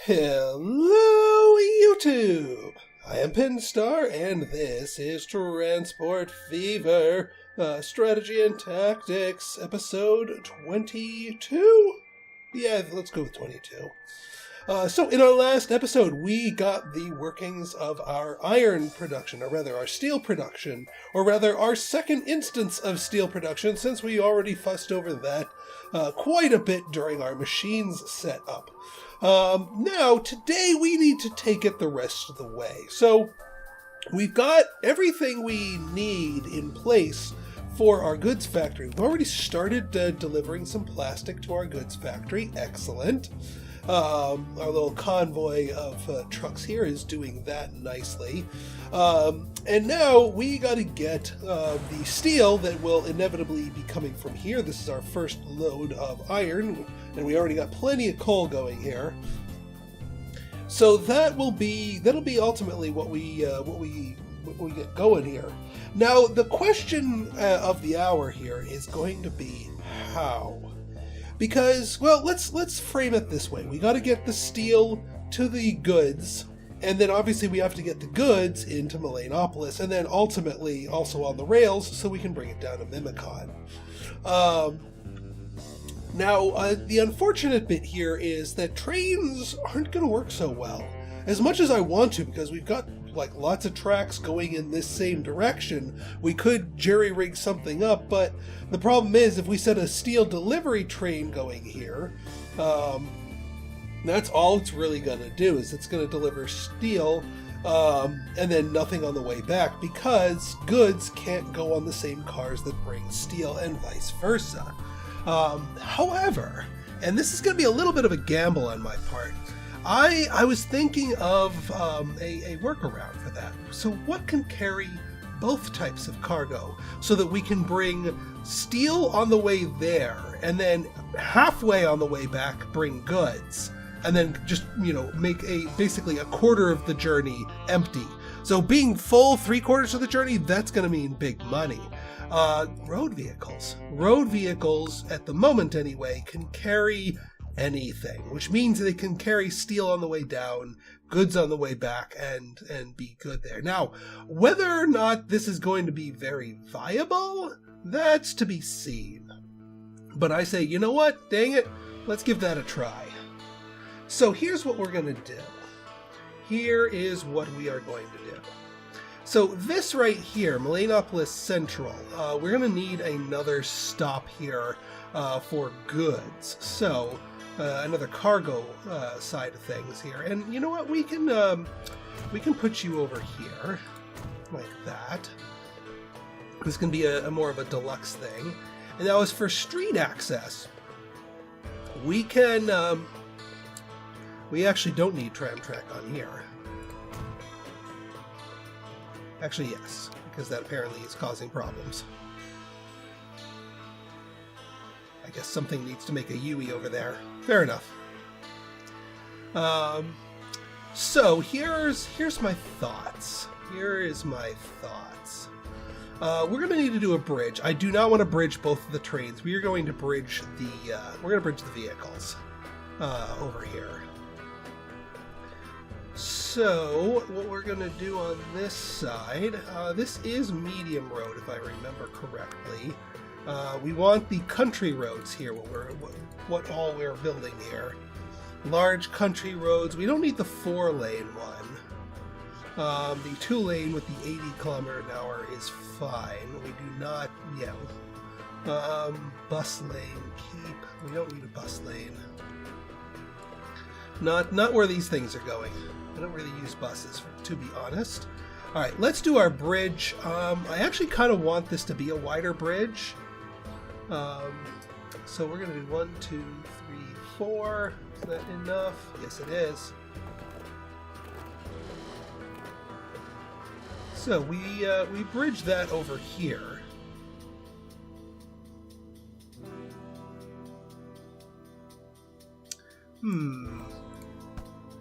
Hello, YouTube! I am Pinstar, and this is Transport Fever, Strategy and Tactics, episode 22? Yeah, let's go with 22. So in our last episode, we got the workings of our iron production, or rather our steel production, or rather our second instance of steel production, since we already fussed over that quite a bit during our machines setup. Now, today we need to take it the rest of the way. So we've got everything we need in place for our goods factory. We've already started delivering some plastic to our goods factory. Excellent. Our little convoy of trucks here is doing that nicely. And now we got to get the steel that will inevitably be coming from here. This is our first load of iron, and we already got plenty of coal going here. So that'll be ultimately what we get going here. Now the question of the hour here is going to be how. Because, well, let's frame it this way. We got to get the steel to the goods, and then obviously we have to get the goods into Melanopolis, and then ultimately also on the rails so we can bring it down to Mimicon. Now, the unfortunate bit here is that trains aren't going to work so well. As much as I want to, because we've got like lots of tracks going in this same direction, we could jerry-rig something up, but the problem is if we set a steel delivery train going here, that's all it's really going to do, is it's going to deliver steel and then nothing on the way back, because goods can't go on the same cars that bring steel and vice versa. However, and this is going to be a little bit of a gamble on my part, I was thinking of a workaround for that. So what can carry both types of cargo so that we can bring steel on the way there and then halfway on the way back bring goods, and then just, make basically a quarter of the journey empty. So being full 3/4 of the journey, that's going to mean big money. Road vehicles. Road vehicles, at the moment anyway, can carry anything, which means they can carry steel on the way down, goods on the way back, and be good there. Now, whether or not this is going to be very viable, that's to be seen. But I say, you know what? Dang it, let's give that a try. So here's what we're going to do. Here is what we are going to do. So this right here, Melanopolis Central, we're going to need another stop here for goods. So another cargo side of things here, and you know what? We can put you over here like that. This can be a more of a deluxe thing. And now, as for street access, we can we actually don't need tram track on here. Actually, yes, because that apparently is causing problems. I guess something needs to make a UE over there. Fair enough. So here's my thoughts. Here is my thoughts. We're going to need to do a bridge. I do not want to bridge both of the trains. We are going to bridge the vehicles over here. So what we're going to do on this side, this is medium road if I remember correctly. We want the country roads here, what all we're building here. Large country roads. We don't need the 4-lane one. The 2-lane with the 80 km/h is fine. We do not, bus lane, keep. We don't need a bus lane. Not where these things are going. I don't really use buses, to be honest. All right, let's do our bridge. I actually kind of want this to be a wider bridge. So we're going to do 1, 2, 3, 4. Is that enough? Yes, it is. So we bridge that over here.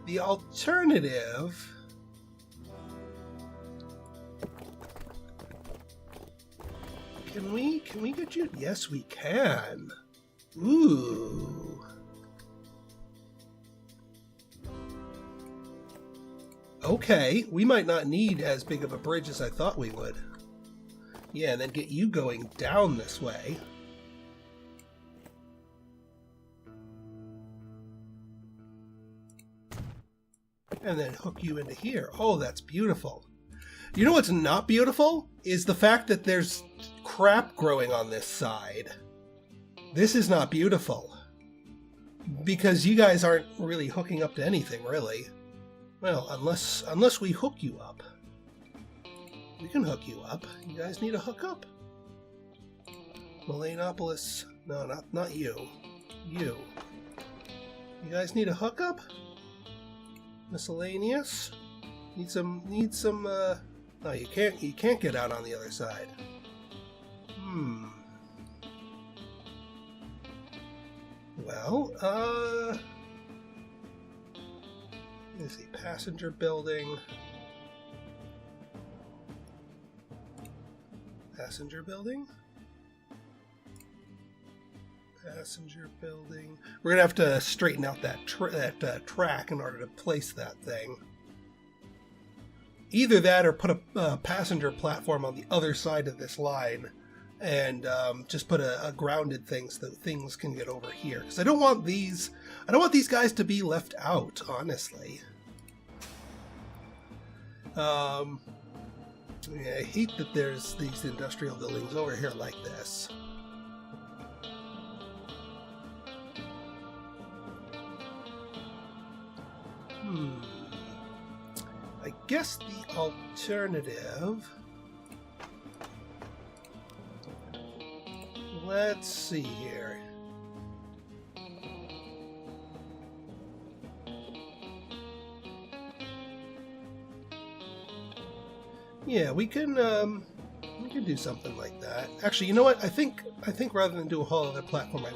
The alternative... Can we get you? Yes, we can. Ooh. Okay, we might not need as big of a bridge as I thought we would. Yeah, and then get you going down this way. And then hook you into here. Oh, that's beautiful. You know what's not beautiful? Is the fact that there's crap growing on this side. This is not beautiful. Because you guys aren't really hooking up to anything, really. Well, unless we hook you up. We can hook you up. You guys need a hookup? Melanopolis. No, not you. You. You guys need a hookup? Miscellaneous? Need some, no, you can't get out on the other side. Well, let's see, passenger building. Passenger building? Passenger building. We're gonna have to straighten out that track in order to place that thing. Either that or put a passenger platform on the other side of this line and just put a grounded thing so that things can get over here. Because I don't want these guys to be left out, honestly. Yeah, I hate that there's these industrial buildings over here like this. I guess the alternative... Let's see here. Yeah, we can do something like that. Actually, you know what? I think rather than do a whole other platform, I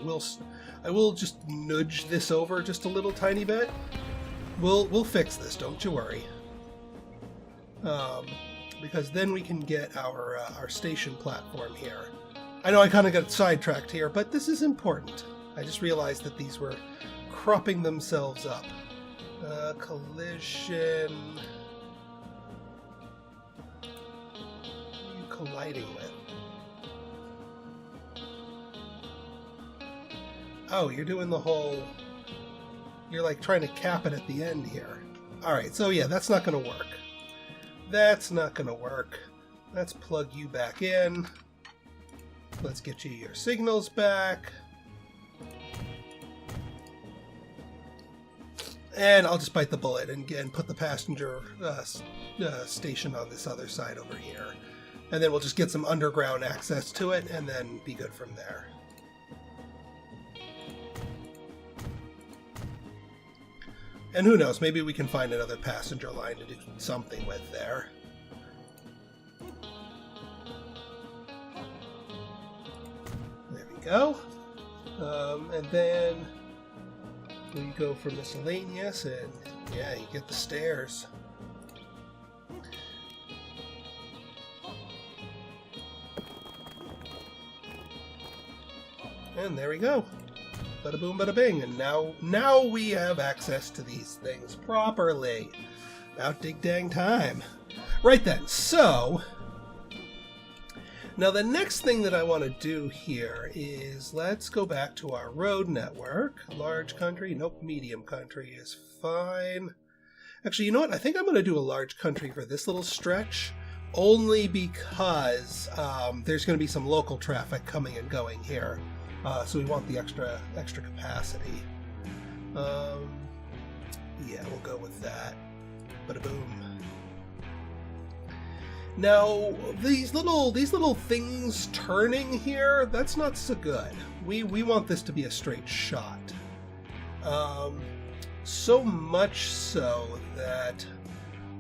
will just nudge this over just a little tiny bit. We'll fix this, don't you worry. Because then we can get our station platform here. I know I kind of got sidetracked here, but this is important. I just realized that these were cropping themselves up. Collision. What are you colliding with? Oh, you're doing the whole... You're like trying to cap it at the end here. Alright, so yeah, that's not going to work. That's not going to work. Let's plug you back in. Let's get you your signals back. And I'll just bite the bullet and put the passenger station on this other side over here. And then we'll just get some underground access to it and then be good from there. And who knows, maybe we can find another passenger line to do something with there. There we go. And then we go for miscellaneous, and yeah, you get the stairs. And there we go. Bada boom, bada bing, and now we have access to these things properly. About dig dang time. Right then, so now the next thing that I want to do here is let's go back to our road network. Large country, nope, medium country is fine. Actually, you know what? I think I'm going to do a large country for this little stretch, only because there's going to be some local traffic coming and going here. So we want the extra capacity. Yeah, we'll go with that. Bada boom. Now these little things turning here, that's not so good. We want this to be a straight shot. So much so that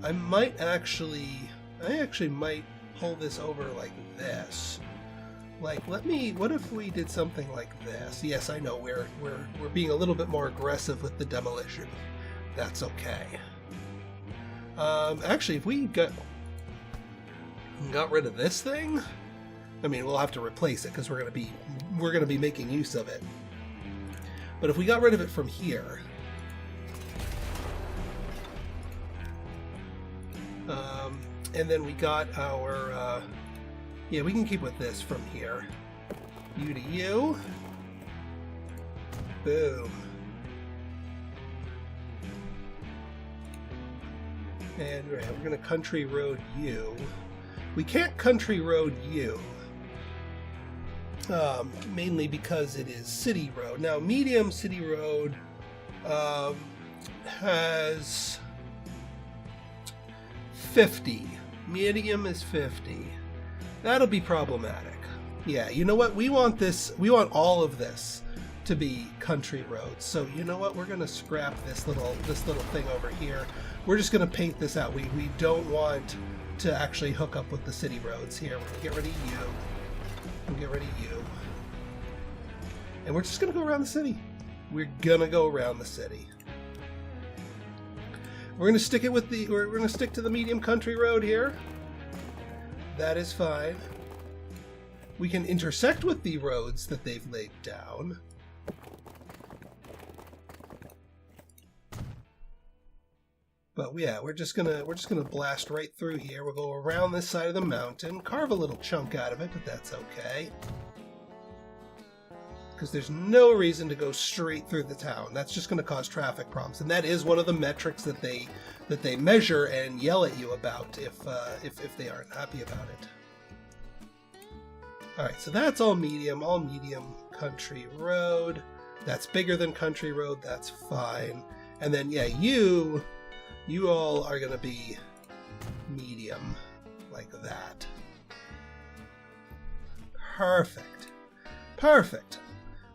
I actually might pull this over like this. Like, what if we did something like this? Yes, I know we're being a little bit more aggressive with the demolition. That's okay. Actually, if we got rid of this thing, I mean, we'll have to replace it because we're gonna be making use of it. But if we got rid of it from here, and then we got our, yeah, we can keep with this from here. You to you. Boom. And we're going to country road you. We can't country road you. Mainly because it is city road. Now, medium city road has 50. Medium is 50. That'll be problematic. Yeah, you know what? We want this. We want all of this to be country roads. So you know what? We're going to scrap this little thing over here. We're just going to paint this out. We don't want to actually hook up with the city roads here. We're going to get rid of you. We'll get rid of you. And we're just going to go around the city. We're going to go around the city. We're going to stick it with we're going to stick to the medium country road here. That is fine. We can intersect with the roads that they've laid down. But yeah, we're just gonna blast right through here. We'll go around this side of the mountain, carve a little chunk out of it, but that's okay. Because there's no reason to go straight through the town. That's just going to cause traffic problems, and that is one of the metrics that they measure and yell at you about if they aren't happy about it. All right, so that's all medium country road. That's bigger than country road. That's fine. And then yeah, you all are going to be medium like that. Perfect. Perfect.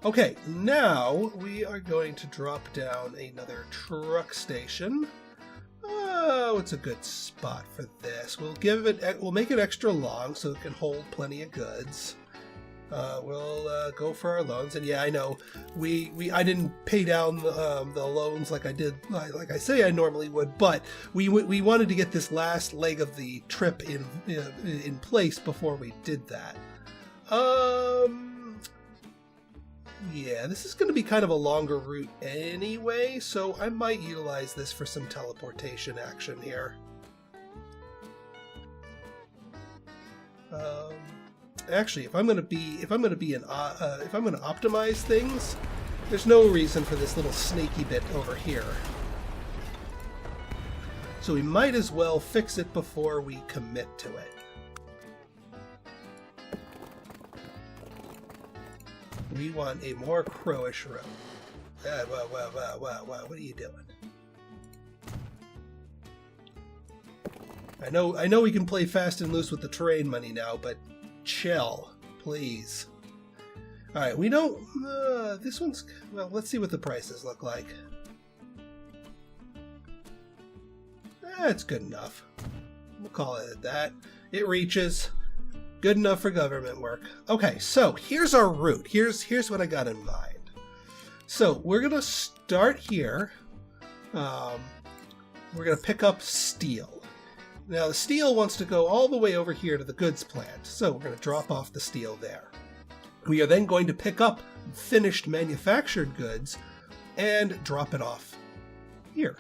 Okay, now we are going to drop down another truck station. Oh, it's a good spot for this. We'll make it extra long so it can hold plenty of goods. We'll go for our loans, and yeah, I know I didn't pay down the loans like I say I normally would, but we wanted to get this last leg of the trip in place before we did that. Yeah, this is going to be kind of a longer route anyway, so I might utilize this for some teleportation action here. Actually, if I'm going to optimize things, there's no reason for this little snaky bit over here. So we might as well fix it before we commit to it. We want a more crowish road. What are you doing? I know we can play fast and loose with the terrain money now, but chill, please. All right, we don't. This one's well. Let's see what the prices look like. It's good enough. We'll call it that. It reaches. Good enough for government work. Okay, so here's our route. Here's what I got in mind. So we're gonna start here. We're gonna pick up steel. Now the steel wants to go all the way over here to the goods plant, so we're gonna drop off the steel there. We are then going to pick up finished manufactured goods and drop it off here.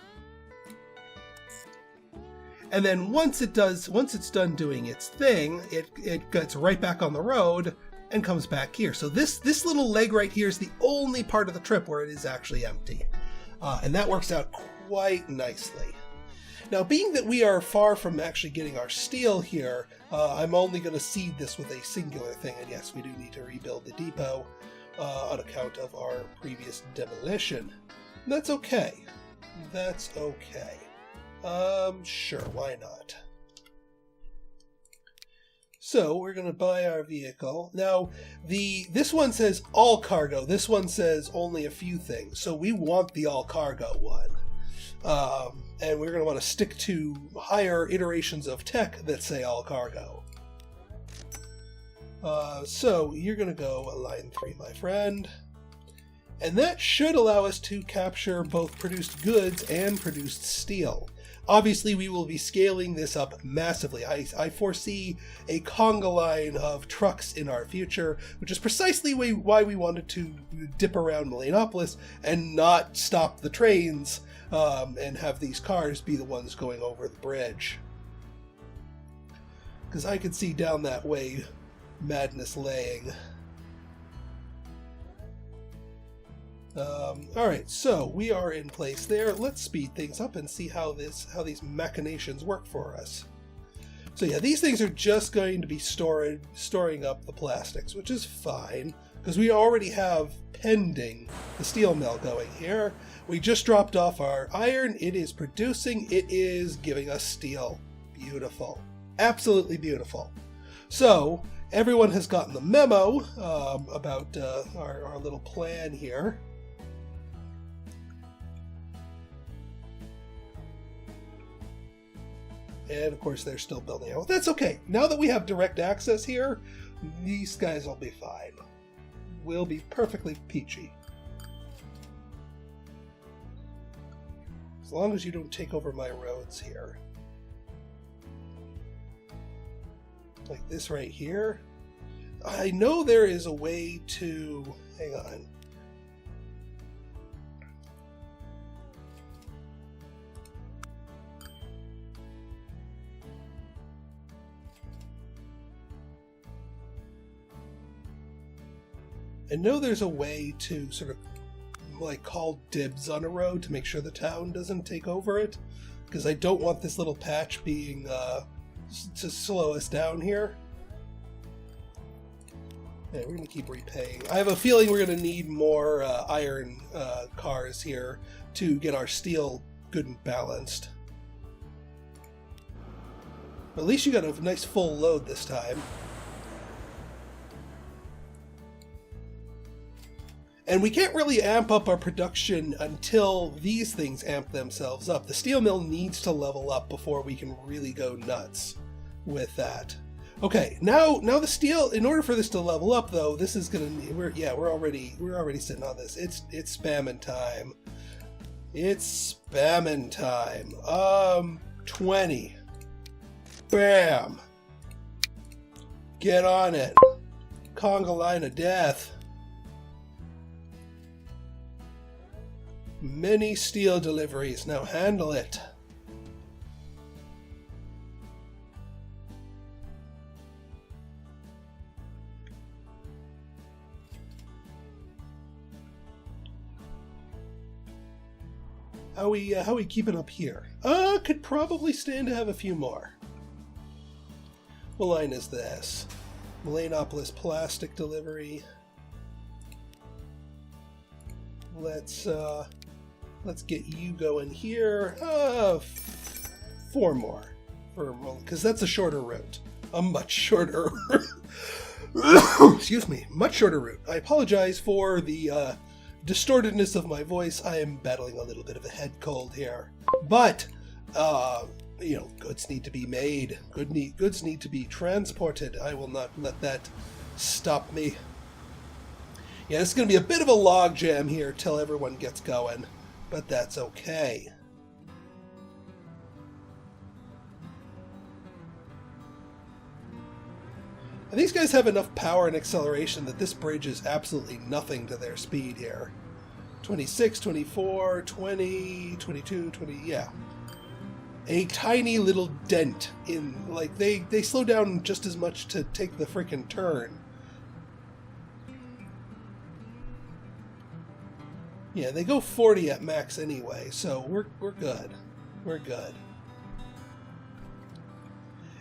And then once it's done doing its thing, it gets right back on the road and comes back here. So this little leg right here is the only part of the trip where it is actually empty. And that works out quite nicely. Now, being that we are far from actually getting our steel here, I'm only going to seed this with a singular thing. And yes, we do need to rebuild the depot on account of our previous demolition. And that's okay. That's okay. Sure, why not? So we're going to buy our vehicle. Now, this one says all cargo. This one says only a few things. So we want the all cargo one. And we're going to want to stick to higher iterations of tech that say all cargo. So you're going to go line 3, my friend. And that should allow us to capture both produced goods and produced steel. Obviously, we will be scaling this up massively. I foresee a conga line of trucks in our future, which is precisely why we wanted to dip around Melanopolis and not stop the trains and have these cars be the ones going over the bridge. because I could see down that way madness laying. Alright, so we are in place there. Let's speed things up and see how these machinations work for us. So yeah, these things are just going to be storing up the plastics, which is fine, because we already have pending the steel mill going here. We just dropped off our iron. It is producing. It is giving us steel. Beautiful. Absolutely beautiful. So everyone has gotten the memo about our little plan here. And of course they're still building out. That's okay. Now that we have direct access here, these guys will be fine. We'll be perfectly peachy. As long as you don't take over my roads here. Like this right here. I know there is a way to... Hang on. I know there's a way to sort of like call dibs on a road to make sure the town doesn't take over it, because I don't want this little patch being to slow us down here. Yeah, we're going to keep repaying. I have a feeling we're going to need more iron cars here to get our steel good and balanced. But at least you got a nice full load this time. And we can't really amp up our production until these things amp themselves up. The steel mill needs to level up before we can really go nuts with that. Okay, now the steel, in order for this to level up though, this is gonna, we're already sitting on this. It's spamming time. It's spamming time. 20. Bam. Get on it. Conga line of death. Many steel deliveries. Now handle it. How we keeping up here? Could probably stand to have a few more. What line is this? Melanopolis plastic delivery. Let's get you going here. 4 more, because that's a shorter route. A much shorter, excuse me, much shorter route. I apologize for the distortedness of my voice. I am battling a little bit of a head cold here, but you know, goods need to be made. Goods need to be transported. I will not let that stop me. Yeah, it's going to be a bit of a logjam here till everyone gets going, but that's okay. And these guys have enough power and acceleration that this bridge is absolutely nothing to their speed here. 26, 24, 20, 22, 20, yeah. A tiny little dent in, like, they slow down just as much to take the frickin' turn. Yeah, they go 40 at max anyway, so we're good. We're good.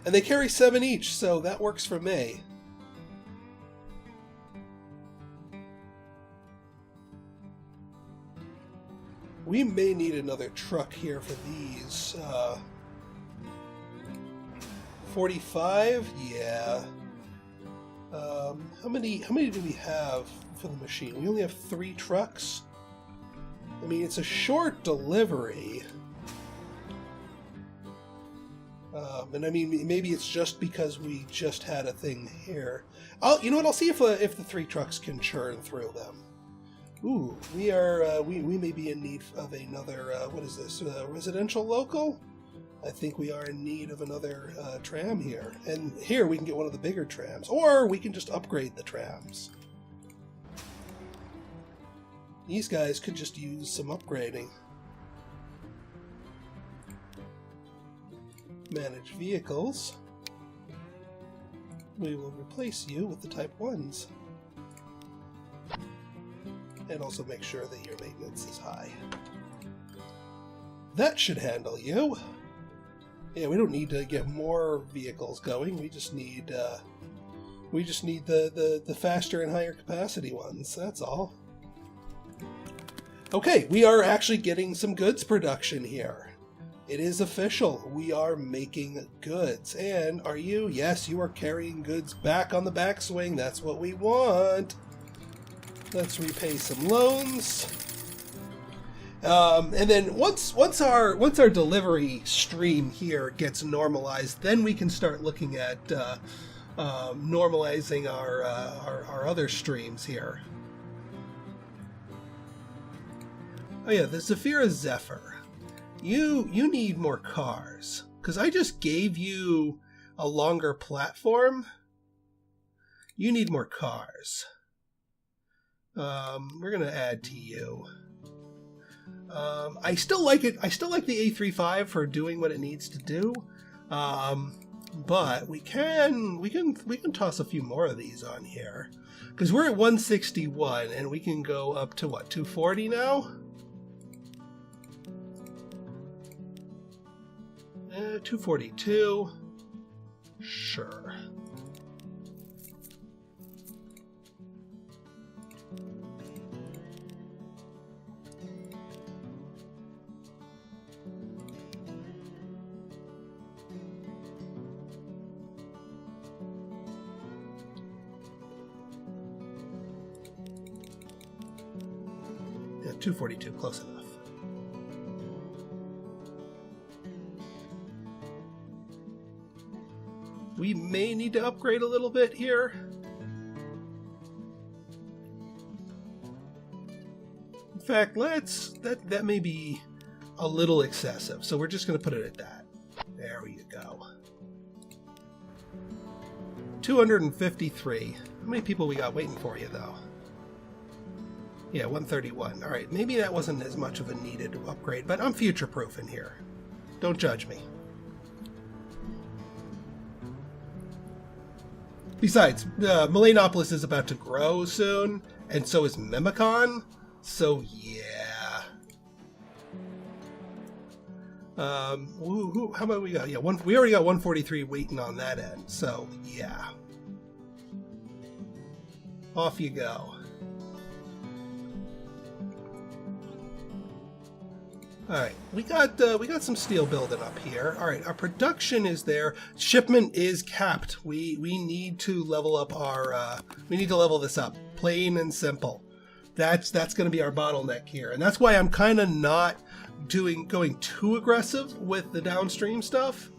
And they carry 7 each, so that works for me. We may need another truck here for these. 45? Yeah. How many do we have for the machine? We only have 3 trucks. I mean, it's a short delivery. And I mean, maybe it's just because we just had a thing here. You know what? I'll see if the 3 trucks can churn through them. Ooh, we may be in need of another, what is this, residential local? I think we are in need of another tram here. And here we can get one of the bigger trams, or we can just upgrade the trams. These guys could just use some upgrading. Manage vehicles. we will replace you with the type 1s. And also make sure that your maintenance is high. That should handle you. Yeah, we don't need to get more vehicles going. We just need the faster and higher capacity ones. That's all. Okay, we are actually getting some goods production here. It is official. We are making goods. And are you? Yes, you are carrying goods back on the backswing. That's what we want. Let's repay some loans. And then once our delivery stream here gets normalized, then we can start looking at normalizing our other streams here. Oh yeah, the Zafira Zephyr. You need more cars, because I just gave you a longer platform. You need more cars. We're gonna add to you. I still like it. I still like the A35 for doing what it needs to do. But we can toss a few more of these on here, because we're at 161 and we can go up to what, 240 now? 242. Sure. Yeah, 242, close enough. We may need to upgrade a little bit here. In fact, that may be a little excessive, so we're just going to put it at that. There you go. 253. How many people we got waiting for you, though? Yeah, 131. All right, maybe that wasn't as much of a needed upgrade, but I'm future-proofing here. Don't judge me. Besides, Melanopolis is about to grow soon, and so is Mimicon, so yeah. How about we got? Yeah, we already got 143 waiting on that end, so yeah. Off you go. All right, we got some steel building up here. All right, our production is there. Shipment is capped. We need to level up our. We need to level this up. Plain and simple. That's going to be our bottleneck here, and that's why I'm kind of not going too aggressive with the downstream stuff.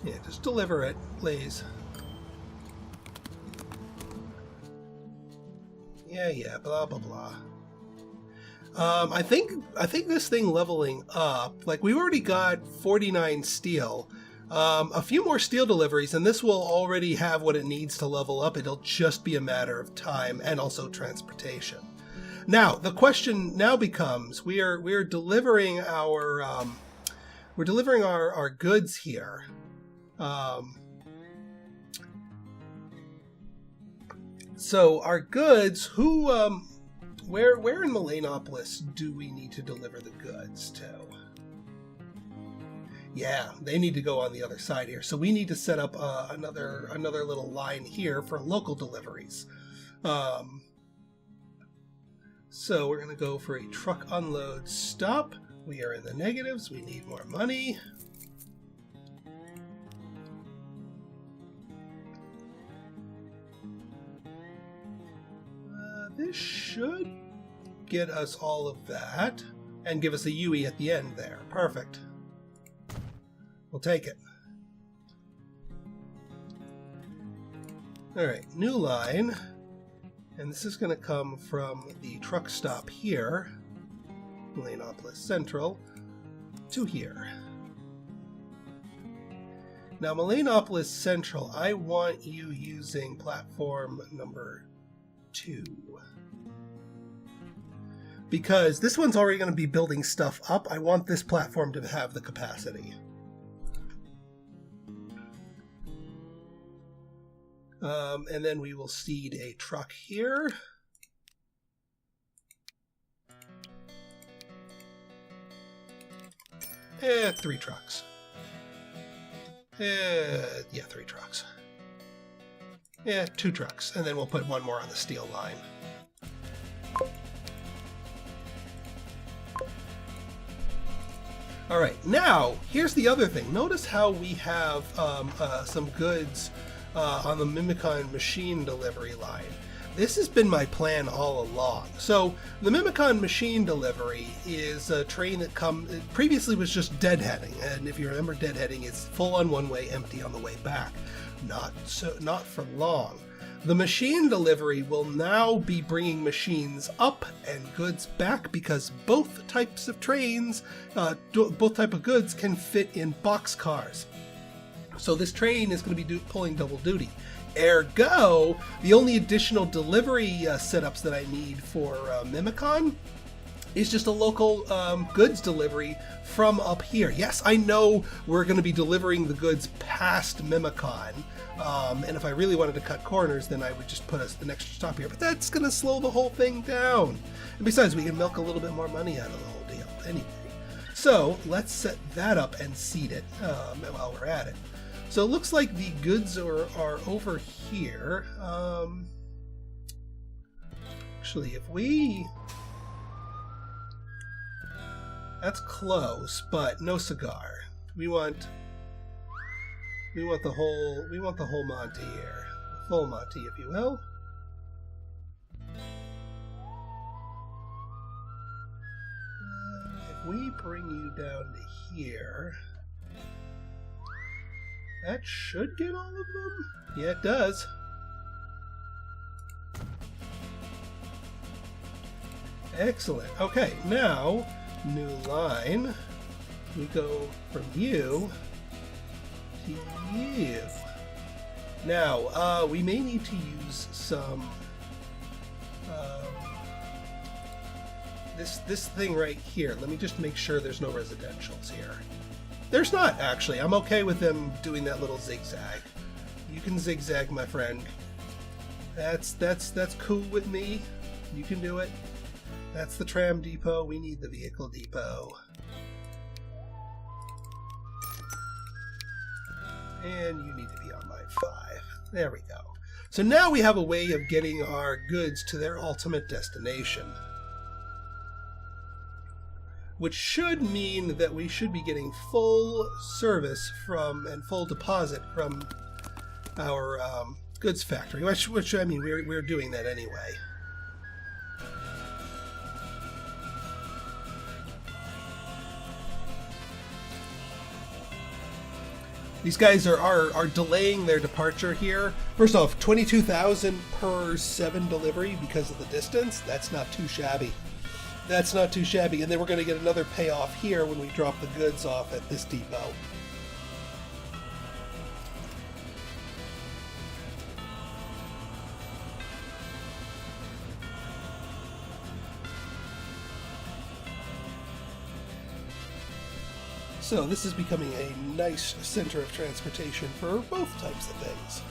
Yeah, just deliver it, please. Yeah, blah blah blah. I think this thing leveling up, like we already got 49 steel. A few more steel deliveries, and this will already have what it needs to level up. It'll just be a matter of time and also transportation. Now, the question now becomes: we're delivering our goods here. So our goods, where in Melanopolis do we need to deliver the goods to? Yeah, they need to go on the other side here. So we need to set up another little line here for local deliveries. So we're going to go for a truck unload stop. We are in the negatives. We need more money. This should get us all of that and give us a UE at the end there. Perfect. We'll take it. Alright, new line. And this is going to come from the truck stop here, Melanopolis Central, to here. Now, Melanopolis Central, I want you using platform number 2. because this one's already going to be building stuff up. I want this platform to have the capacity. And then we will seed a truck here. And 3 trucks. Yeah, 3 trucks. Yeah, 2 trucks. And then we'll put 1 more on the steel line. All right, now, here's the other thing. Notice how we have some goods on the Mimicon machine delivery line. This has been my plan all along. So the Mimicon machine delivery is a train that previously was just deadheading, and if you remember, deadheading is full on one way, empty on the way back. Not for long. The machine delivery will now be bringing machines up and goods back, because both types of trains, both type of goods can fit in boxcars. So this train is going to be pulling double duty. Ergo, the only additional delivery setups that I need for Mimicon is just a local goods delivery from up here. Yes, I know we're going to be delivering the goods past Mimicon, and if I really wanted to cut corners, then I would just put an extra stop here, but that's going to slow the whole thing down. And besides, we can milk a little bit more money out of the whole deal anyway. So let's set that up and seed it while we're at it. So it looks like the goods are over here. Actually, if we... That's close, but no cigar. We want the whole Monty here. Full Monty, if you will. If we bring you down to here... That should get all of them? Yeah, it does. Excellent. Okay, now, new line. We go from you to you. Now, we may need to use some... this thing right here. Let me just make sure there's no residentials here. There's not, actually. I'm okay with them doing that little zigzag. You can zigzag, my friend. That's cool with me. You can do it. That's the tram depot. We need the vehicle depot. And you need to be on line 5. There we go. So now we have a way of getting our goods to their ultimate destination, which should mean that we should be getting full service from and full deposit from our goods factory, which I mean, we're doing that anyway. These guys are delaying their departure here. First off, 22,000 per 7 delivery because of the distance. That's not too shabby. That's not too shabby, and then we're going to get another payoff here when we drop the goods off at this depot. So this is becoming a nice center of transportation for both types of things.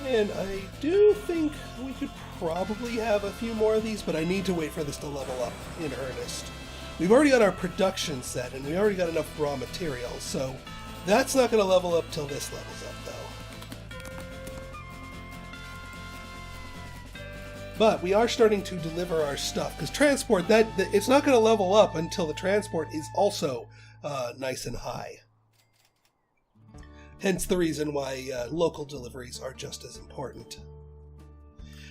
And I do think we could probably have a few more of these, but I need to wait for this to level up in earnest. We've already got our production set, and we already got enough raw materials, so that's not going to level up till this levels up, though. But we are starting to deliver our stuff, because transport, it's not going to level up until the transport is also nice and high. Hence the reason why local deliveries are just as important.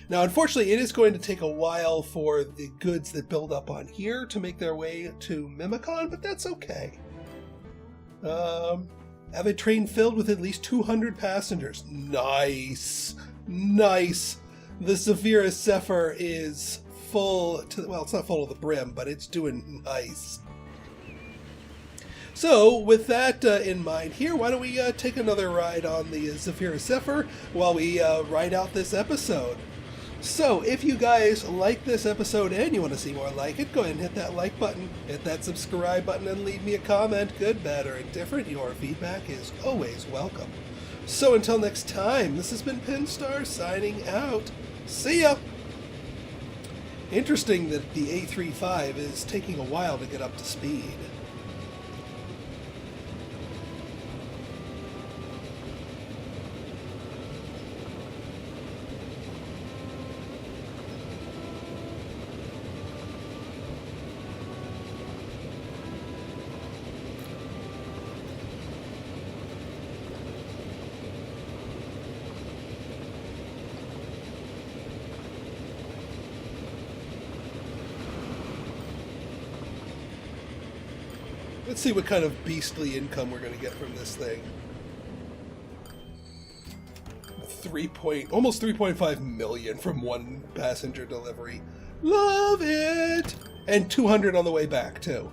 Now, unfortunately, it is going to take a while for the goods that build up on here to make their way to Mimicon, but that's okay. Have a train filled with at least 200 passengers. Nice! Nice! The Zephyrus Zephyr is full to... Well, it's not full to the brim, but it's doing nice. So, with that in mind here, why don't we take another ride on the Zephyrus Zephyr while we ride out this episode? So, if you guys like this episode and you want to see more like it, go ahead and hit that like button, hit that subscribe button, and leave me a comment, good, bad, or indifferent. Your feedback is always welcome. So until next time, this has been Pinstar signing out. See ya! Interesting that the A35 is taking a while to get up to speed. Let's see what kind of beastly income we're going to get from this thing. Almost 3.5 million from one passenger delivery. Love it! And 200 on the way back, too.